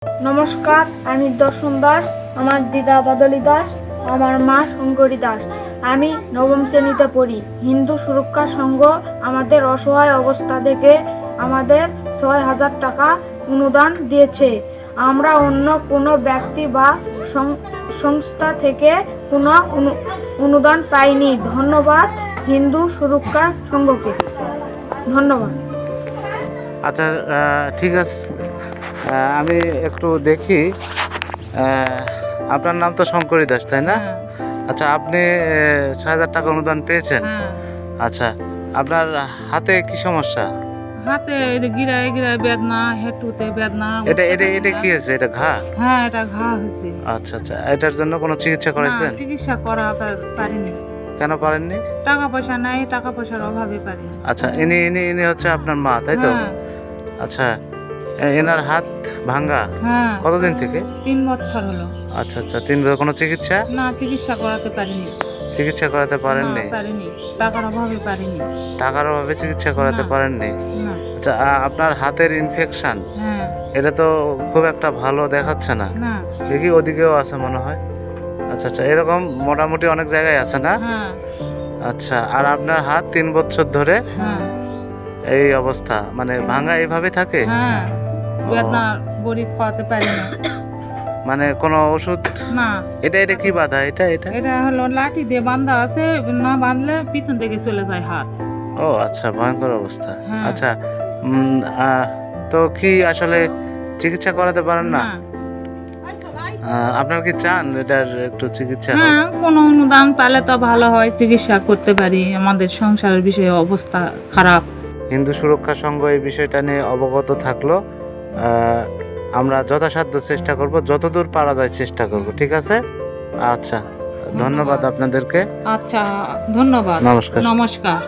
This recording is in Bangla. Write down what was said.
নমস্কার, আমি দর্শন দাস। আমার দিদা বাদলী দাস, আমার মা শঙ্করী দাস। আমি নবম শ্রেণীতে পড়ি। হিন্দু সুরক্ষা সংঘ আমাদের অসহায় অবস্থা দেখে আমাদের ৬,০০০ টাকা অনুদান দিয়েছে। আমরা অন্য কোনো ব্যক্তি বা সংস্থা থেকে কোনো অনুদান পাইনি। ধন্যবাদ হিন্দু সুরক্ষা সংঘকে। ধন্যবাদ। আচ্ছা, ঠিক আছে। আমি একটু দেখি। আপনার নাম তো শঙ্করী দাস, তাই না? আচ্ছা, আপনি ৬,০০০ টাকা অনুদান পেয়েছেন। আচ্ছা, আপনার হাতে কি সমস্যা? হাতে গিরায় গিরায় বেদনা, হেঁটুতে বেদনা। এটা এটা এটা কি হয়েছে? এটা ঘা? হ্যাঁ, এটা ঘা হয়েছে। আচ্ছা আচ্ছা, এটার জন্য কোনো চিকিৎসা করেছেন? না, চিকিৎসা করা পারিনি। কেন পারেননি? টাকা পয়সা নাই, টাকা পয়সার অভাবে পারিনি। আচ্ছা, ইনি হচ্ছে আপনার মা, তাই তো? হ্যাঁ, আচ্ছা, এনার হাত ভাঙ্গা হ্যাঁ। কতদিন থেকে? ৩ বছর হলো। আচ্ছা আচ্ছা, ৩ বছর। কোনো চিকিৎসা? না, চিকিৎসা করাতে পারিনি। চিকিৎসা করাতে পারেননি? না, পারিনি। টাকার অভাবে পারিনি। টাকার অভাবে চিকিৎসা করাতে না। পারেননি? না। আচ্ছা, আপনার হাতের ইনফেকশন, হ্যাঁ। এটা তো খুব একটা ভালো দেখাচ্ছে না। না। দেখি ওদিকেও আছে মনে হয়। আচ্ছা আচ্ছা, এরকম মোটামুটি অনেক জায়গায় আছে না? হ্যাঁ। আচ্ছা, আর আপনার হাত ৩ বছর ধরে হ্যাঁ। এই অবস্থা, মানে ভাঙা এইভাবে থাকে? হ্যাঁ, বেদনা বড়ি খাওয়াতে পারি না। মানে কোনো ওষুধ? না। এটা কি বাধা? এটা এটা হলো লাঠি দিয়ে বাঁধা আছে, না বাঁধলে পিছন থেকে চলে যায় হাত। ও আচ্ছা, ভয়ঙ্কর অবস্থা। হ্যাঁ। আচ্ছা, তো কি আসলে চিকিৎসা করাতে পারেন না? আপনার কি চান এটার একটু চিকিৎসা হোক? হ্যাঁ, কোনো অনুদান পেলে তো ভালো হয়, চিকিৎসা করতে পারি। আমাদের সংসারের বিষয়ে অবস্থা খারাপ। হিন্দু সুরক্ষা সংঘ এই বিষয়টা নিয়ে অবগত থাকলো। আমরা যথাসাধ্য চেষ্টা করব, যতদূর পারা যায় চেষ্টা করব। ঠিক আছে? আচ্ছা, ধন্যবাদ আপনাদেরকে। আচ্ছা, ধন্যবাদ। নমস্কার। নমস্কার।